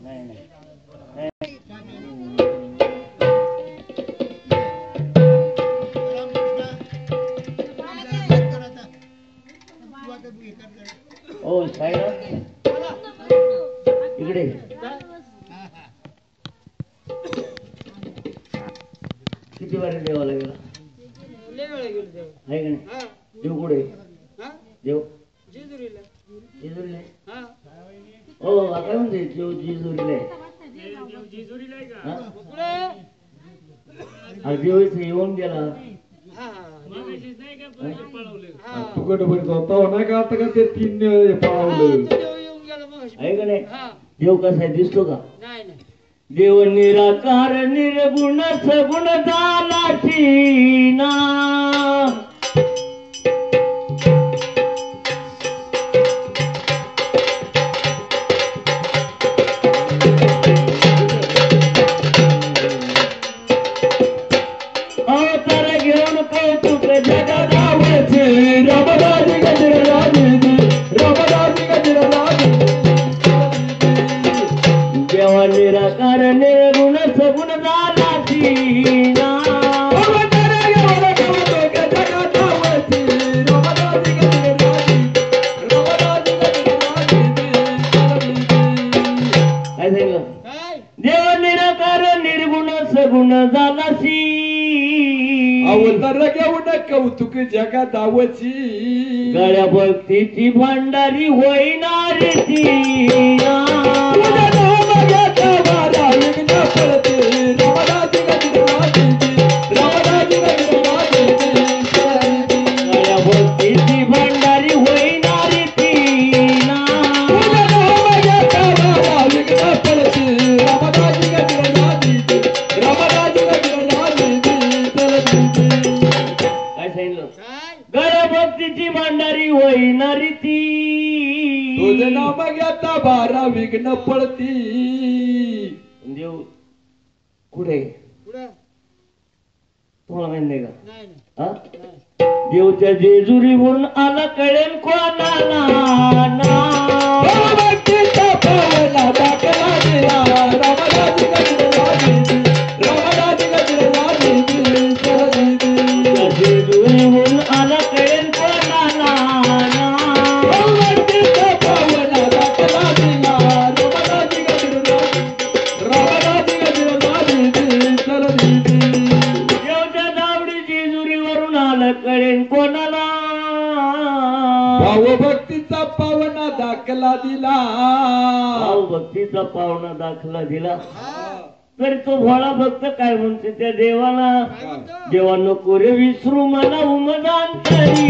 नाही नाही ओ साईड इकडे किती वारी देवाला गेला आहे का नाही देव कुठे देव जेजुरीला हो काय म्हणते देव जेजुरीला देव येऊन गेला फुकट होता नाही का आता का ते 3 पावलं आहे का नाही देव कसा दिसतो का देव निराकार निर्गुण सगुण झाला सीना अवतार घेऊन कौतुक जगदावचे रमदाजी गजराजी रमदाजी गजराजी देवा निराकार निर्गुण सगुण झाला सीना अवतार घेऊन कौतुक जगदावचे रमदाजी गजराजी रमदाजी गजराजी काय सांगितलं देवा निराकार निर्गुण सगुण झाला अवतार घेऊन कौतुक जगदावची गळ्या भक्तीची भांडारी होईनारी गळ्या भक्तीची भांडारी होईनारी गळ्या भक्तीची भांडारी होईनारी ती तुझं नाम घेता 12 विघ्न पडती देव कुठे तुम्हाला माहित नाही का देवच्या जेजुरीवरून आला कळेल कोणाला जेजुरीवरून आला कळेल कोणाला देवच्या दावडी जेजुरीवरून आला कळेल कोणाला भावभक्तीचा पावना दाखला दिला भावभक्तीचा पावना दाखला दिला तर तो भोळा भक्त काय म्हणते त्या देवाला देवा नको रे विसरू मला उमदांतरी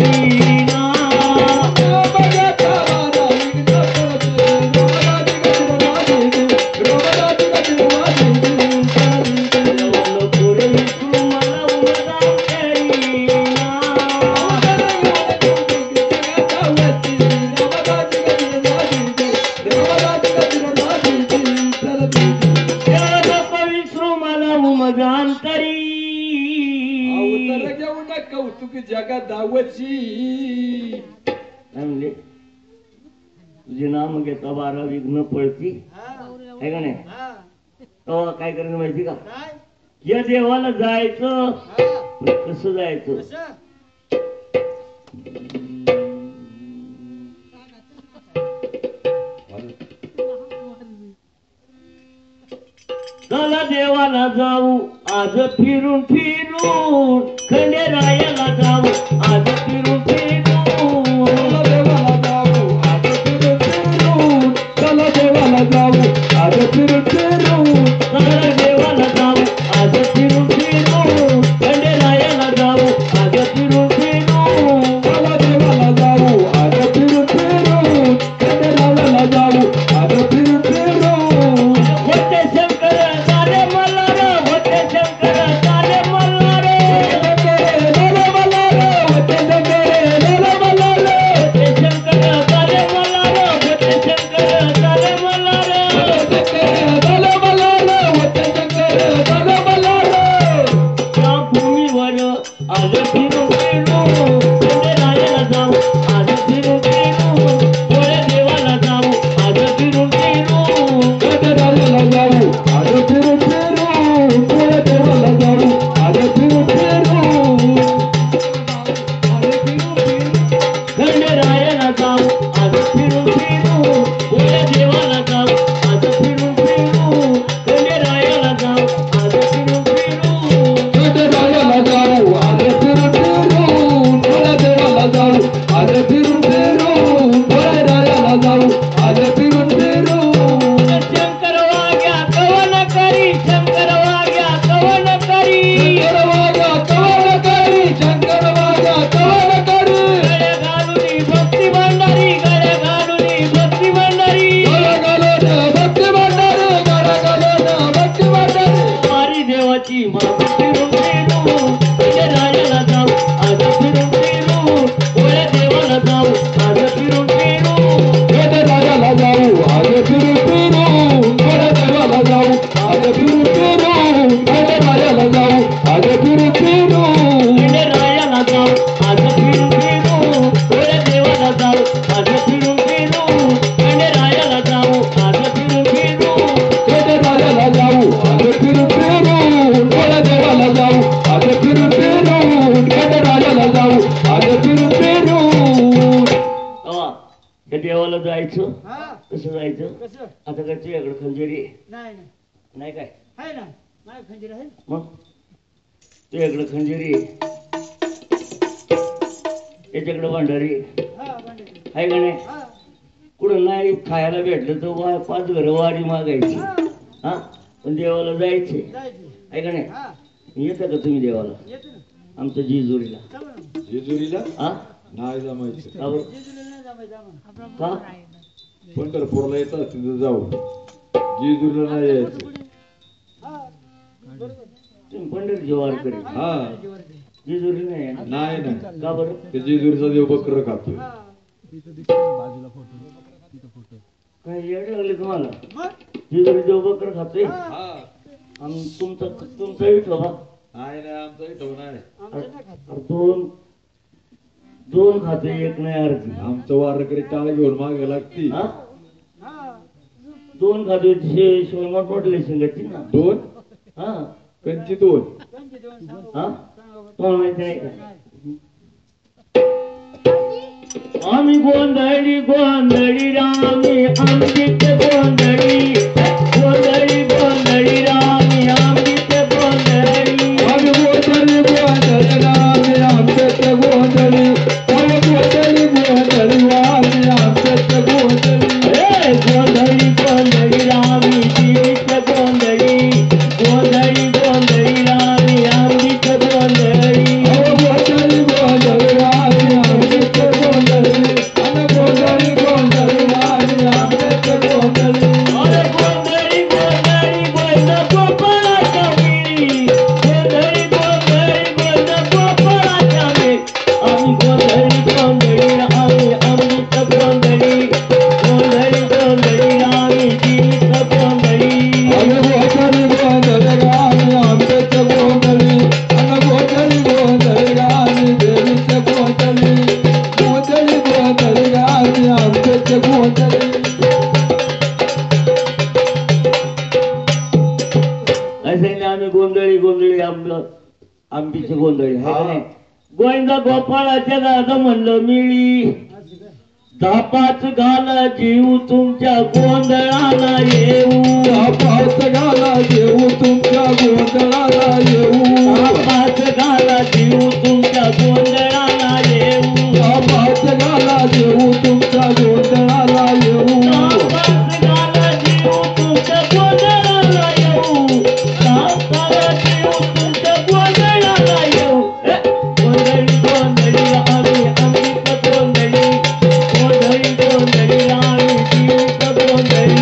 कौतुक जगदावची म्हणले तुझे नाम घेता 12 विघ्न पळती आहे का नाही तेव्हा काय करायचं माहिती का या देवाला जायचं कसं जायचं चला देवाला जाऊ आज फिरून फिरून खंडेरायाला जाऊ आज फिरून फिरून देवाला जाऊ आज फिरून फिरून चला देवाला जाऊ आज फिरून फिरून चला देवाला जाऊ आज फिरून फिरून खंडेरायाला जाऊ आज फिरून फिरून चला देवाला जाऊ आज फिरून फिरून खंडेरायाला जाऊ आज फिरून फिरून होते शंकर सारे मल्हार होते शंकर सारे मल्हार होते देवाला जायचं हा कसं जायचं कसं आता काय तुझ्याकडे खंजरी आहे? नाही नाही नाही काय आहे ना माझ्या खंजीर आहे मग तुझ्याकडे खंजरी आहे, याच्याकडे भांडारी आहे हा भांडे का नाही? हा कुठं नाही खायला भेटलं तर 5 घर वारी मागायची हा हा पण देवाला जायचे जायची आहे का नाही? हा येतं का तुम्ही देवाला येते ना आमच्या जेजुरीला? चला ना जेजुरीला हा नाही जमायचं. का बरं? जेजुरीला नाही जमायचं आम्हाला का पंढरपूरला येतात तिथं जाऊ, जेजुरीला नाही यायचं. हा बरोबर तुम्ही पंढरीची वारकरी हा जेजुरी नाही आहे ना? नाही नाही का बरं? ते जेजुरीचा देव बकर खातोय. हा काय येड लागले तुम्हाला? मग जेजुरी देव बकर खातोय हा हा आणि तुमचा विठोबा नाही नाही आमचा इथं नाही. आमचं नाही खात अरे दोन खाते एक नाही अर्धी आमचं वारकरी टाळ घेऊन मागे लागती. हा हा 2 खाते शिवाय मोठमोठे शिंगाची ना 2 हा कंची 2 त्यांचे दोन सांगा हा सांगा बरं. तुम्हाला माहिती नाही का? नाही. आम्ही गोंधळी गोंधळी रामी आमचीच गोंधळी गोंधळी गोंधळी रामी आमचीच गोंधळी आम्ही गोंधळी गोंधळी रामी आमच्यात गोंधळी, आम्ही गोंधळी गोंधळी रामी आमच्यात गोंधळी. हे गोंधळी गोंधळी रामी जीवित गोंधळी गोंधळी गोंधळी रामी आमचीच गोंधळी गोंधळी गोंधळी रामी आमच्यात गोंधळी, आम्ही गोंधळी गोंधळी रामी आमच्यात गोंधळी. अरे गोंधळी गोंधळी गोंध गोपाळाच्या वेळी गोंधळी गोंधळी गोंध गोपाळाच्या वेळी आम्ही गोंधळी गोंधळी आम्ही अमृत गोंधळी गोंधळी गोंधळी आम्ही जीवित गोंधळी आम्ही गोंधळी गोंधळी रामी आमच्यात गोंधळी, आम्ही गोंधळी गोंधळी रामी देवीच्या गोंधळी, गोंधळी गोंधळी रामी आमच्यात गोंधळी. असे आम्ही गोंधळी गोंधळी आंबीची गोंधळी है का नाही? गोविंद गोपाळाच्या दादा म्हणलं मिळी असं काय? 10-5 घाला जीव तुमच्या गोंधळाला येऊ पाच घाला देऊ तुमच्या गोंधळाला येऊ, 10-5 घाला जीव तुमच्या गोंधळाला येऊ पाच घाला देऊ तुमच्या गोंधळाला येऊ. 10-5 घाला जीव तुमच्या गोंधळाला येऊ 10 घाला जीव तुमच्या गोंधळाला येऊ हे, गोंधळी गोंधळी आम्ही अमृत गोंधळी गोंधळी गोंधळी आम्ही जीवित गोंधळी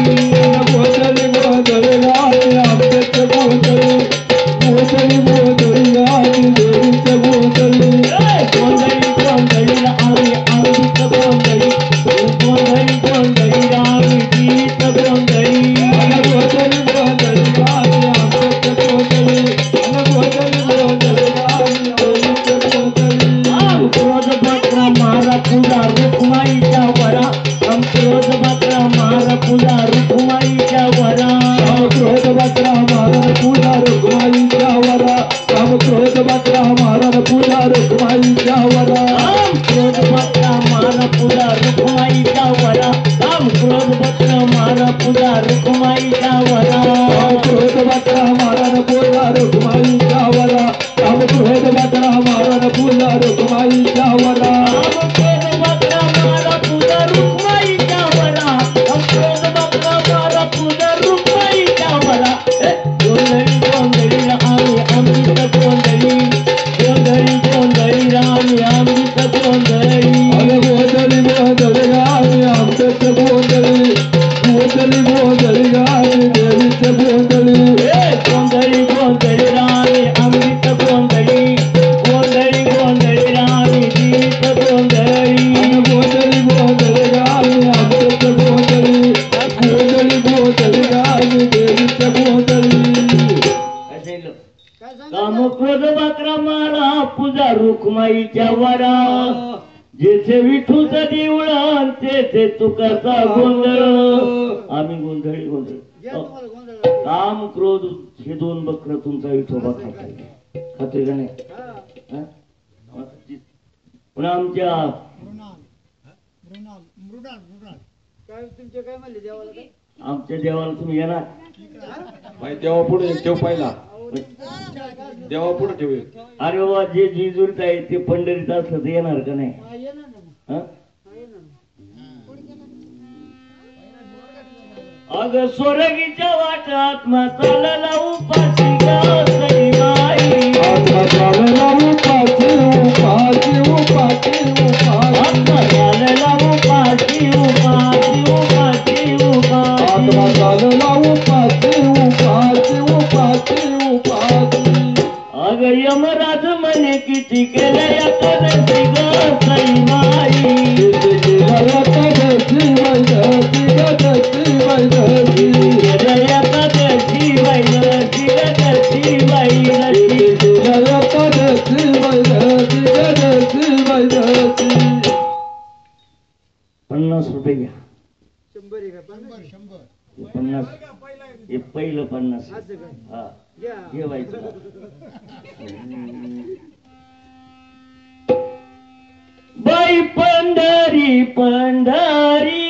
गोंधळी गोंधळी रामी आमच्यात गोंधळी, गोंधळी गोंधळी रामी देवीच्या गोंधळी. गोंधळी गोंधळी आम्ही अमृत गोंधळी गोंधळी गोंधळी आम्ही जीवित गोंधळी गोंधळी गोंधळी रामी आमच्यात गोंधळी, गोंधळी गोंधळी रामी देवीच्या गोंधळी. क्रोध बकरा मारा पूजा रुक्माईच्या वरा हम क्रोध बकरा मारा पूजा रुक्माईच्या वरा क्रोध बकरा मारण पूजा रुक्माईच्या वरा, राम क्रोध बकरा मारण पूजा रुक्माईच्या वरा. राम क्रोध बकरा मारा पूजा रुक्माईच्या वरा राम क्रोध बकरा मारा पूजा रुक्माईच्या वरा राम क्रोध बकरा मारण पूजा रुक्माईच्या वरा, राम क्रोध बकरा मारण पूजा रुक्माईच्या वरा. राम क्रोध बकरा मारा पूजा रुक्माईच्या वरा हम क्रोध बकरा मारा पूजा रुक्माईच्या वरा हे, गोंधळी गोंधळी आम्ही अमृत गोंधळी गोंधळी गोंधळी आम्ही अमृत गोंधळी अरे गोंधळी गोंधळी रामी आमच्यात गोंधळी, गोंधळी गोंधळी रामी देवीच्या गोंधळी. हे, गोंधळी गोंधळी आम्ही अमृत गोंधळी गोंधळी गोंधळी आम्ही जीवित गोंधळी गोंधळी गोंधळी रामी आमच्यात गोंधळी, गोंधळी गोंधळी रामी देवीच्या गोंधळी. असेल काय सांगा काम क्रोध बकरा मारा पूजा रुक्माईच्या वरा जेथे विठूचं देवळण तेथे तुकाचा गोंधळ आम्ही गोंधळी घ्या गोंधळ तुम्हाला गोंधळ काम क्रोध हे 2 बकर तुमचा विठोबा खाते खाते का नाही हा हा? पुन्हा आमच्या मृणाल मृणाल मृणाल मृणाल काय तुमचे काय म्हणले देवाला काय आमच्या देवाला तुम्ही येणार बाई देवा पुढे ठेव पहिला देवा पुढे ठेव अरे बाबा जे जिजुरीत आहे ते पंढरीत असलं तर येणार का नाही हा, येणार ना मग. हं? हा, येणार ना. अग स्वर्गीच्या वाटात चालला उपाशी गावची माई आत्मा चालला उपाशी उपाशी उपाशी उपाशी आत्मा चालला उपाशी उपाशी उपाशी आत्मा उपाशी चालला उपाशी उपाशी उपाशी उपाशी अग यमराज म्हणे किती केलं या कदशी गावची माई किती केलं कदशी वैदशी कदशी वैदशी या कदशी वैदशी कदशी वैदशी केलं कदशी वैदशी कदशी वैदशी 50 रुपये घ्या 100 आहे का 50 50 हे पहिलं 50 असं काय हा घ्या जेवायचं बाई पंढरी पंढरी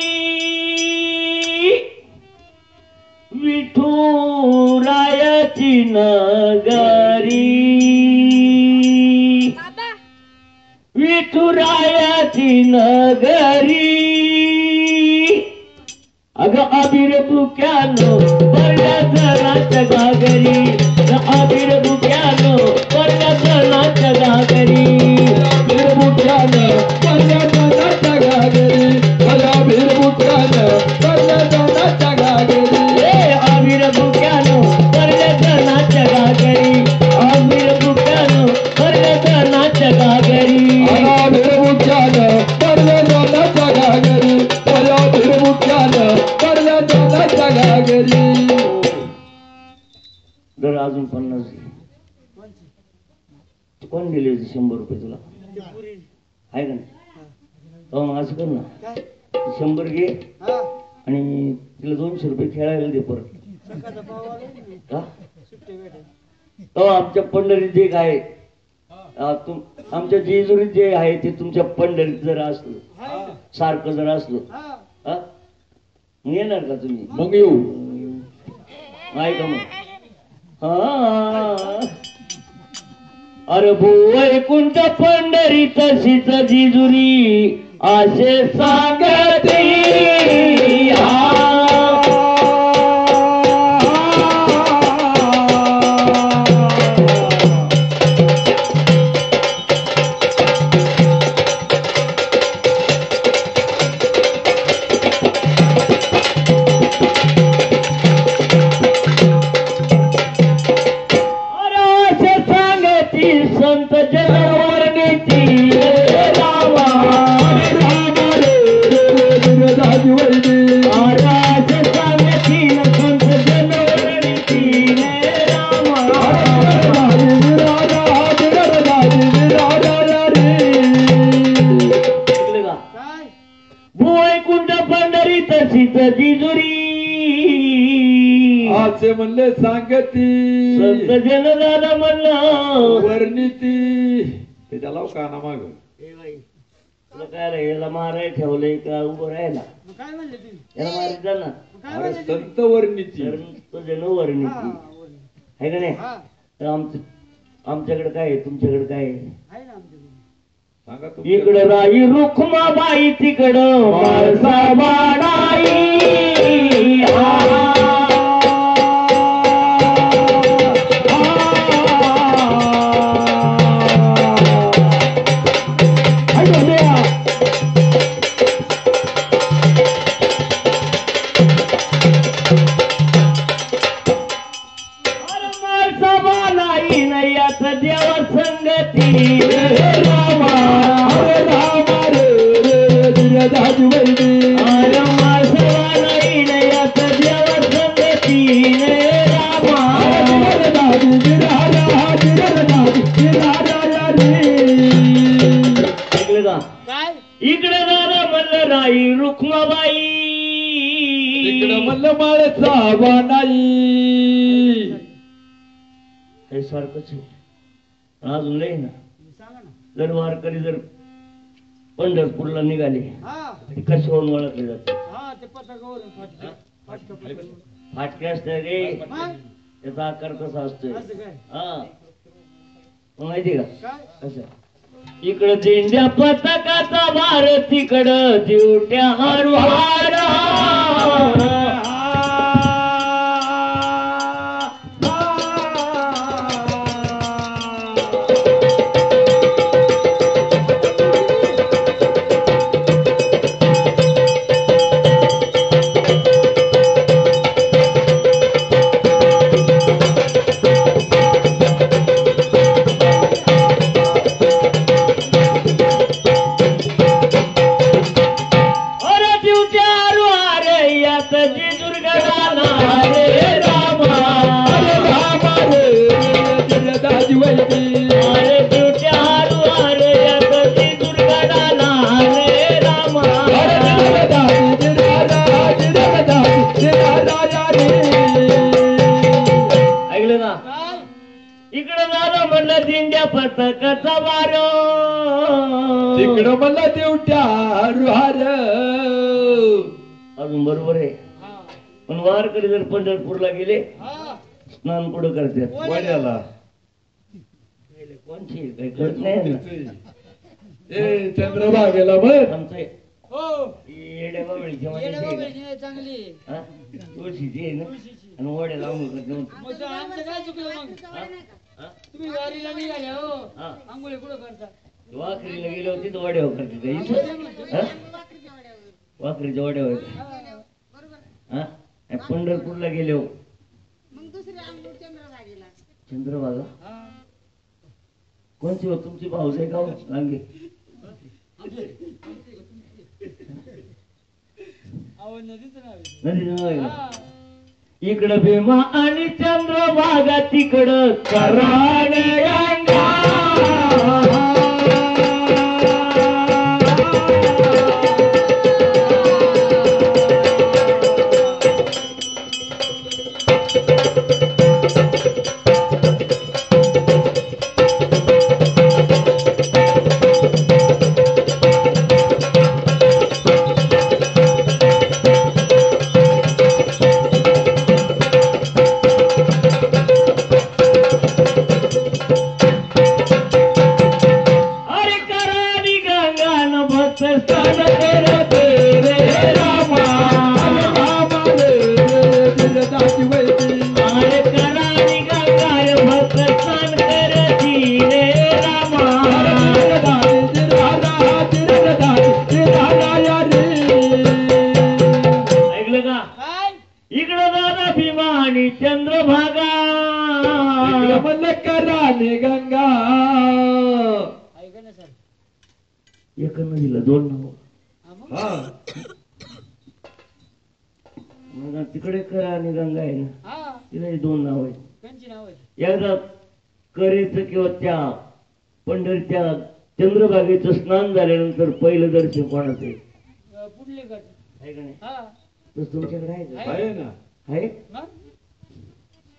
विठुरायाची नगरी विठुरायाची नगरी अगं अबीर बुक्यानो बरड्या जणाच्या गागरी अबीर बुक्यानो बरड्या जणाच्या गागरी भिरमुट्यानं पर्यटनाच्या गागरी मला भिरमुट्यानं पर्यटनाच्या गागरी अबीर बुक्यानो बरड्या जणाच्या गागरी अबीर बुक्यानो बरड्या जणाच्या गागरी मला भिरमुट्यानं पर्यटनाच्या गागरी मला भिरमुट्यानं पर्यटनाच्या गागरी दर अजून 50 कोण दिले होते 100 रुपये तुला ते पुरी आहे का नाही हो मग असं कर ना काय 100 घे हा आणि तिला 200 रुपये खेळायला दे परत सकाळचा पाव आला ना. का सुट्टे भेटे तो आमच्या पंढरीत जे काय आमच्या जेजुरीत जे आहे ते तुमच्या पंढरीत जर असलं हाय ना. सारखं जर असलं हा हा? मग येणार का तुम्ही मग येऊ आहे का मग हा अरे भो वैकुंठ पंढरी तशीच जिजुरी असे सांगते संत जनवर्णीची रामा राजी वैदी राज सांगतील संत जनवर्णीची रामा ऐकलं का? काय भुवैकुंठ पंढरी तशीच जिजुरी असे म्हणले सांगती संत जनदादा म्हणलं वर्णिती त्याच्या लाव का ना माग ए बाई तुला काय रे याला माराय ठेवलंय का उभं राहायला मग काय म्हणले तुम्ही याला मारायचं जा ना मग काय अरे म्हणले तुम्ही संत वर्णिती संत जनवर्णीची हा बोल. आहे का नाही हा तर आमच्याकडे काय आहे तुमच्याकडे काय आहे आहे ना आमच्याकडे सांगा तुम्ही इकडं राई रुक्माबाई तिकडं माळसाबाई माळसाबाई नाही आता देवा संगती रामा राजी वैदी अरे माळसाबाई नाही आता देवा संगती रामा ऐकलं का काय इकडे दादा म्हणलं राई रुक्माबाई इकडं म्हणलं माळसा नाही हे सारखंच आहे अजून लय ना सांगा ना जर वारकरी जर पंढरपूरला निघाले हा कशावरून ओळखले जाते हा हा ते पताकावर फाटके फाटके फाटके असते रे मग त्याचा आकार तसा असतोय असं काय हा मग माहिती का काय कसं इकडं दिंड्या पताकाचा वार तिकडं दिवट्या हरवार अरे दिवट्या हरवार यात जी दुर्गणाला रे रामा अरे दिवट्या हरवार यात जी दुर्गणाला रे रामा ऐकलं ना काय इकडं झालं म्हणलं दिंड्या पथकाचा वार तिकडं मला देवट्या हर अजून बरोबर आहे हा पण वारकरी जर पंढरपूरला गेले हा स्नान कुठं करतात वड्याला कोणची काही कळत नाही ना. ए चंद्रभागेला बर आमचं हो येड्या बाबळीची येडा माझी आहे बाबळीची नाही चांगली का? हा? तुळशीची आहे ना तुळशीची. आणि वड्या लावून करत नव्हतं. मग आमचं काय चुकलं मग हा? तुम्ही वारीला निघाले हो हा. आंघोळी कुठं करता वाखरीला गेले होते तर वड्यावर करते का इथं? हा? वाखरीच्या वड्यावर हा. हा आणि पंढरपूरला गेले हो मग दुसरी आंघोळ चंद्रभागेला चंद्रभागा हा. कोणची हो तुमची भाऊज आहे का हो? लांगे अहो नदीचं नाव आहे. नदीचं नाव आहे का? हा. इकडं भीमा आणि चंद्रभागा तिकडं कराड गंगा अरे कराडी गंगा न भक्त स्थान करते रे रामा अरे कराडी गंगा न भक्त स्थान करती रे रामा ऐकलं का काय इकडं दादा भीमा आणि चंद्रभागा गंगा ऐका ना सर एक नदीला दोन नाव हा मग हा मग तिकडे करा आणि गंगा आहे ना हा तिला दोन नाव आहेत त्यांची नाव आहे एकदा करेचं किंवा त्या पंढरीच्या चंद्रभागेचं स्नान झाल्यानंतर पहिलं दर्शन कोणाचं आहे पुढले गट आहे का नाही हा तसं तुमच्याकडे आहे का? आहे ना आहे मग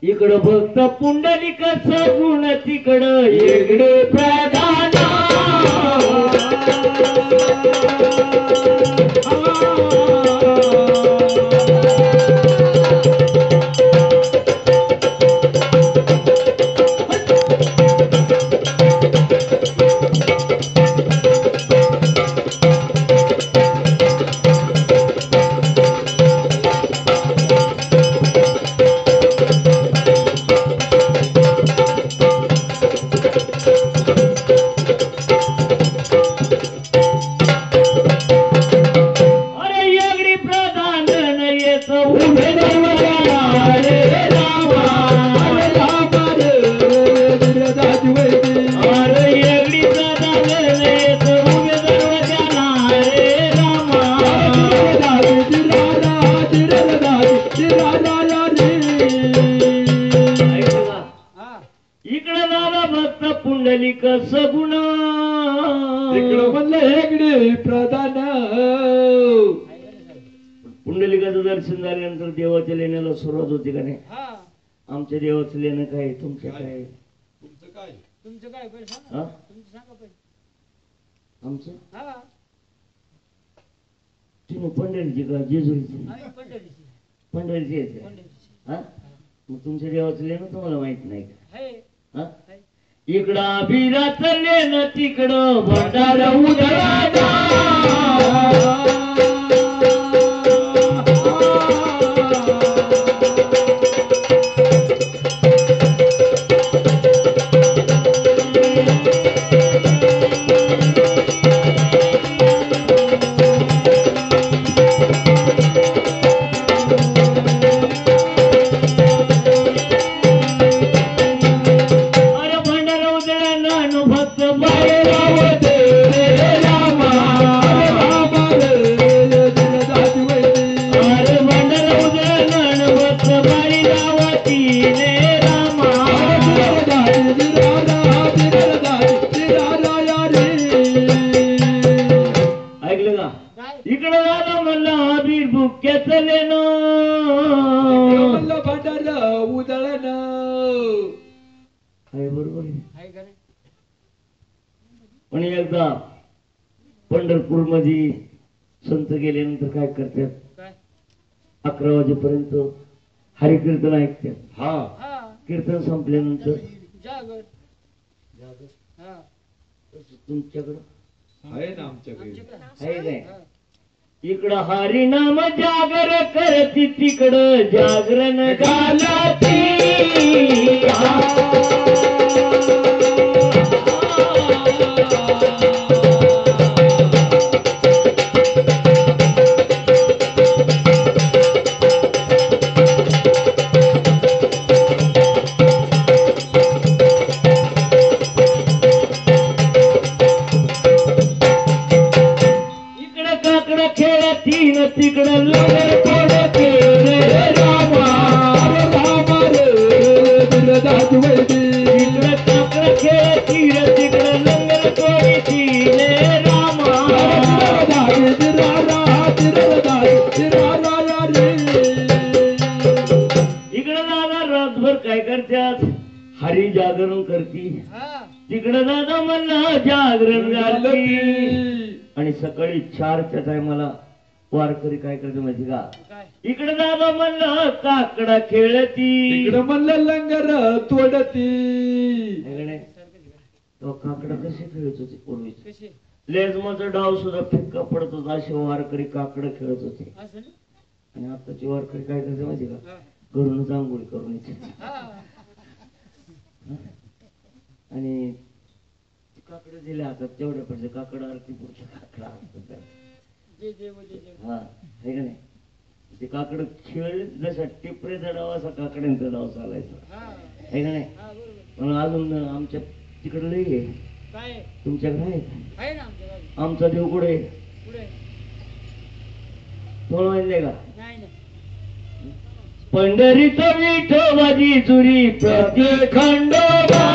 इकडं भक्त पुंडलिक सगुण तिकडं इकडे प्रधान अरे एगडी प्रधान येत उभे दरवाजाला रे रामा अरे एगडी प्रधान येत उभे दरवाजाला रे रामा ऐकलं का? हा इकडं झाला भक्त पुंडलिक सगुण इकडं म्हणलं हेगडे प्रधान ऐका ना सर पुंडलिकाचं दर्शन झाल्यानंतर देवाच्या लेण्याला सुरुवात होती का नाही हा आमच्या देवाचं लेणं काय आहे, तुमच्या काय आहे? तुमचं काय तुमचं काय पहिले सांगा हा? तुमचं सांगा पहिले आमचं हा तुम्ही पंढरीची का जेजुरीची आम्ही पंढरीची पंढरीची आहे पंढरीची हा मग तुमच्या देवाचं लेणं तुम्हाला माहित नाही का आहे हा आहे. इकडं अभिराचं लेणं तिकडं भंडारा उधळाचा अरे भंडारा उधळाला नो भक्त बाहेर आवते रे रामा अरे भंडारा उधळाला नो भक्त बाहेर आवती रे रामा ऐकलं का काय इकडं झालं म्हणलं अबीर बुक्याचं लेणं उदळण आहे बरोबर आहे आहे का नाही पण एकदा पंढरपूर मध्ये संत गेल्यानंतर काय करतात काय 11 वाजेपर्यंत हरिकीर्तन ऐकतात हा हा कीर्तन संपल्यानंतर जागर हा तुमच्याकडं आहे ना आमच्याकडे आमच्याकडे आहे काय हा. इकडं हरिनाम जागर करती तिकडं जागरण घालती इकडं काकडं खेळती न तिकडं लंगर पडते रे रामा इकडं काकडं खेळती न तिकडं लंगर पडती रे रामा इकडं दादा रातभर काय करतात हरी जागरण करती हा तिकडं दादा म्हणलं जागरण घालती आणि सकाळी 4च्या टायमाला वारकरी काय करते माहिती का काय इकडं दादा म्हणलं काकडा खेळती इकडं म्हणलं लंगर तोडती है का नाही? सारखं का? तेव्हा काकडा कसे खेळत होते पूर्वीचे कसे लेझमाचा डाव सुद्धा फिक्का पडत होता असे वारकरी काकडं खेळत होते असं ना आणि आताचे वारकरी काय करते माहिती का हा घरूनच आंघोळी करून येते हा आणि काकडं दिले हातात तेवढ्या पडले काकडं आरती पुढच्या काकडा असतात जे जे म्हणजे जे हा है का नाही ते काकडं खेळ जसा टिपरेचा डाव असा काकड्यांचा डाव चालायचा हा है का नाही हा बरोबर पण अजून आमच्या तिकडे लई आहे काय आहे? तुमच्याकडे आहे आहे ना आमच्या गावी आमचा देव कुठे आहे पुढे थोडं माहिती आहे का नाही ना पंढरीत विठोबाजी चुरी प्रत्येक खंडोबा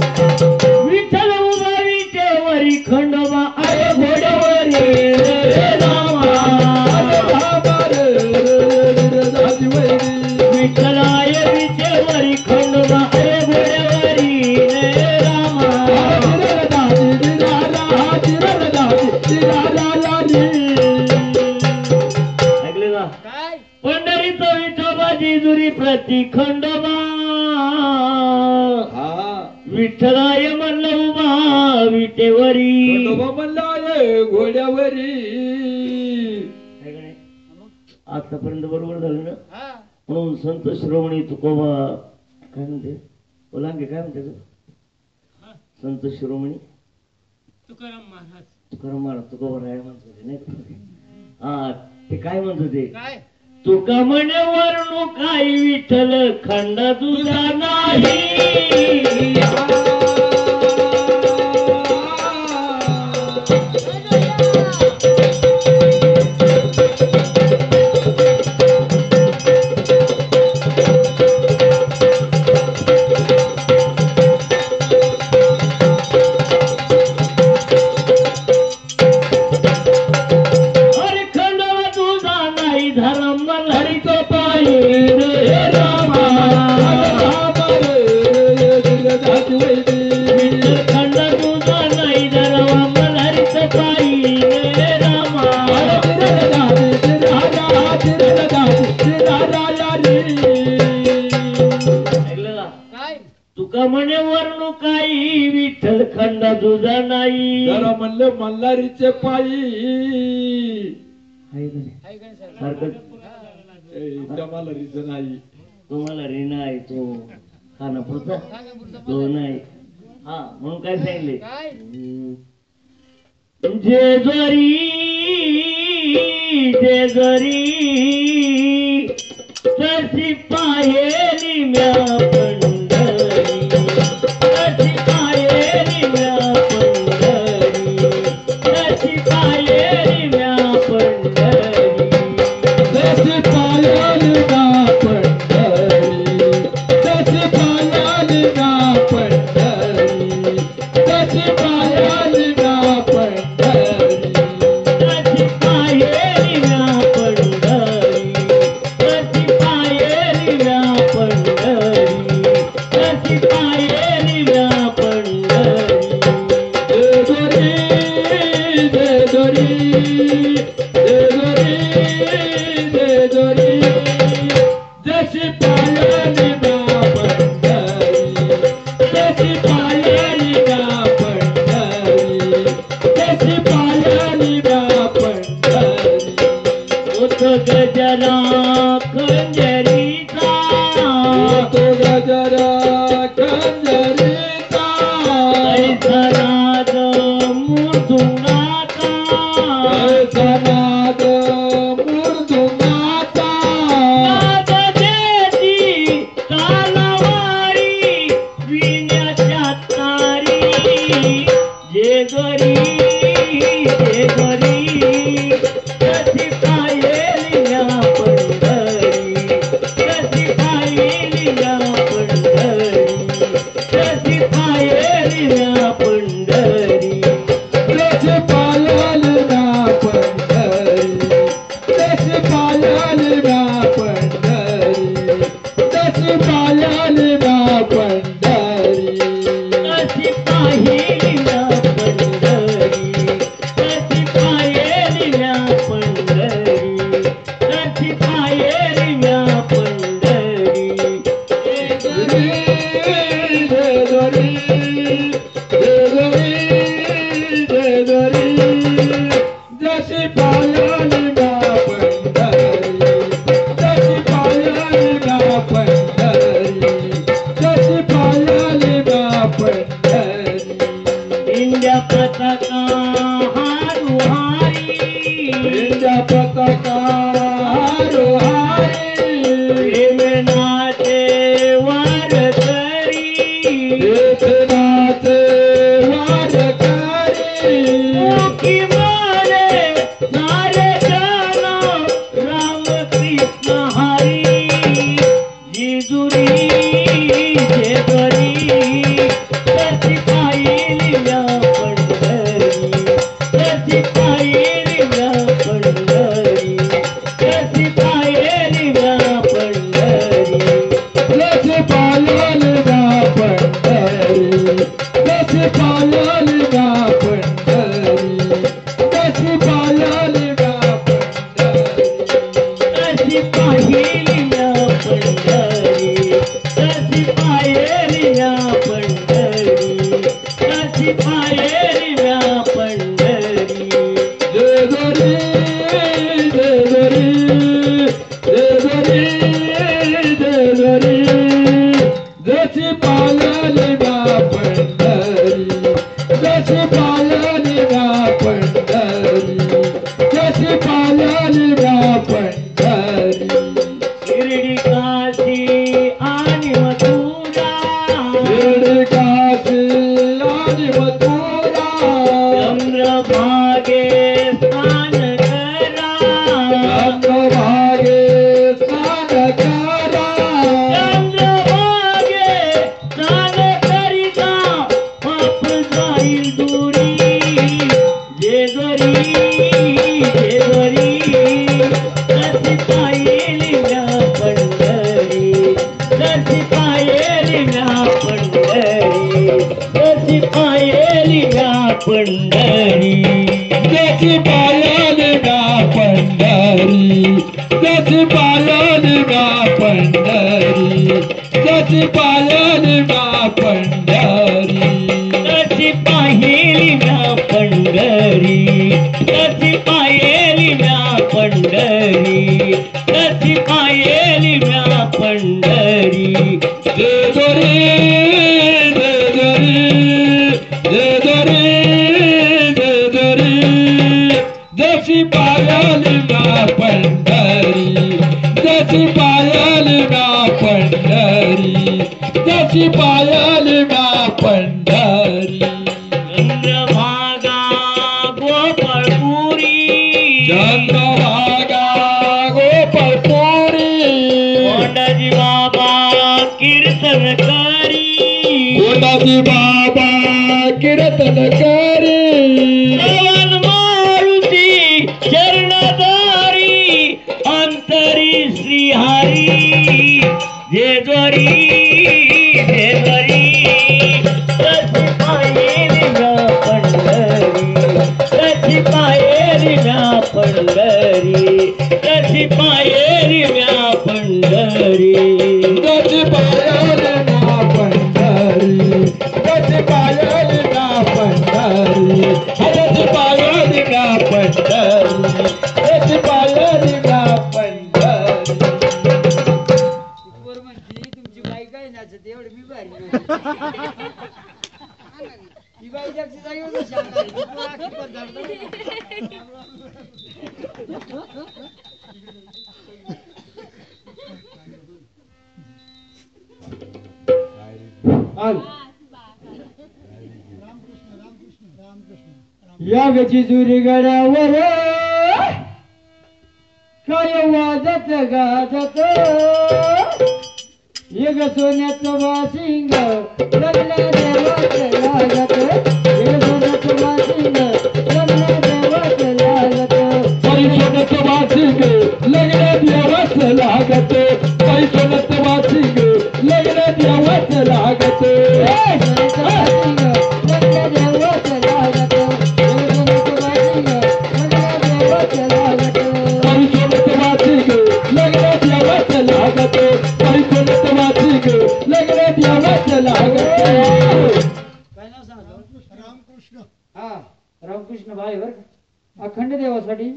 विठ्ठल उभा विटेवरी खंडोबा आहे घोड्यावरी रे रामा विठ्ठल आहे विटेवरी खंडोबा आहे घोड्यावरी रे रामा ऐकले का काय पंढरीत विठोबा जेजुरी प्रति खंडोबा विठ्ठलाय म्हणलं उभा विटेवरी घोड्यावरी आहे का नाही? आतापर्यंत बरोबर झालं ना हा म्हणून संत श्रोमणी तुकोबा काय म्हणते ओलांगे काय म्हणते तू संत शिरोमणी तुकाराम महाराज तुकाराम महाराज तुकोबा राय म्हणत होते नाही का? हा ते काय म्हणत होते काय तुका म्हणे वर्णू काही विठ्ठल खंड तुझा नाही म्हणे वर्णू काही विठ्ठल खंडा तुझा नाही. जरा म्हणलं मल्हारीचे पायी आहे का नाही? आहे का नाही साहेब? सारखं त्या मल्हारीचं नाही. तुम्हाला रे नाही तो खानापूरचा सांगा पुढचं तो मला. नाही. हा म्हणून काय सांगितले काय जेजुरी जेजुरी तशी पाहेली म्या पंढरी तशी पाहेली म्या पंढरी तशी पाहेली म्या पंढरी जशी पायाली ना पंढरी जशी पायाली ना पंढरी जशी पायाली ना पंढरी तशी पाहेली म्या पंढरी तशी पाहेली म्या पंढरी तशी पाहेली म्या पंढरी जेजुरी जेजुरी जेजुरी जेजुरी जशी पायाली ना पंढरी जशी पायाली ना पंढरी जशी पायाली ना पंढरी उठ गजरा खंजरीचा तो गजरा खंजरीचा ऐसा नाद मुर्दुंगाचा सनाद मृदुंगाचा नाद देती तालवारी विण्याच्या तारी जेजुरी जेजुरी कशी पाहेली म्या पंढरी कशी पाहेली म्या पंढरी कशी पाहेली म्या पंढरी जशी पायाली ना पंढरी जशी पायाली ना पंढरी जशी पायाली ना पंढरी कशी पाहेली म्या पंढरी कशी पाहेली म्या पंढरी कशी पाहेली म्या पंढरी जेजुरी जेजुरी जेजुरी जेजुरी जशी पायाली ना पंढरी जशी पायाली ना पंढरी जशी पायाली ना पंढरी इंद्या पताका हारुहारी इंद्या पताका हारोहारी प्रेमनाथे वारकरी एकनाथे वारकरी मुखी मारे सारे जन राम कृष्ण हरी जेजुरी जेजुरी कशी पाहेली म्या पंढरी कशी पाहेली म्या पंढरी कशी पाहेली म्या पंढरी जशी पायाली ना पंढरी जशी पायाली ना पंढरी जशी पायाली ना पंढरी कशी पाहेली म्या पंढरी कशी पाहेली म्या पंढरी कशी पाहेली म्या पंढरी जेजुरी जेजुरी जेजुरी जेजुरी जशी पायाली ना पंढरी जशी पायाली ना पंढरी जशी पायाली ना पंढरी शिर्डी काशी आणि मथुरा शिर्डी काशी आणि मथुरा चंद्रभागे स्नान करा चंद्रभागे स्नान करा चंद्रभागे स्नान करिता पाप जाईल दूरी जेजुरी जेजुरी कशी पाहेली म्या पंढरी कशी पाहेली म्या पंढरी कशी पाहेली म्या पंढरी जशी पायाली ना पंढरी जशी पायाली ना पंढरी जशी पायाली ना पंढरी दुधाची पायाली म्या पंढरी चंद्रभागा गोपाळपुरी चंद्रभागा गोपाळपुरी कोंडाजी बाबा कीर्तनकारी कोंडाजी बाबा कीर्तनकारी श्रवण मारुती चरणधारी अंतरी श्रीहरी जेजोरी जेजोरी कशी पायेली म्या पंढरी कशी पायेली म्या पंढरी कशी पायेली म्या पंढरी दुधाची पायाली म्या पंढरी दुधाची पायाली म्या पंढरी दुधाची पायाली म्या पंढरी दुधाची पायाली म्या पंढरी बरोबर म्हणते तुमची बाई काय नाचत एवढं मी भारी ही बाई जागची जागी होती शांत या गची जुरी गड्यावर काय वाजत गाजत एक सोन्याचं वासिंग लग्न देवाच लागत एक सोन्याचं वासिंग लग्न देवाच लागत बाई सोन्याचं वासिंग लग्न देवाच लागत बाई सोन्याचं वासिंग लग्न देवाच लागत काय नाव सांगतो हा रामकृष्ण भाई बर का? अखंड देवासाठी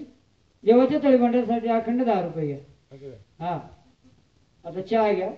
देवाच्या तळीभांड्यासाठी अखंड 10 रुपये घ्या. हा आता चहा घ्या.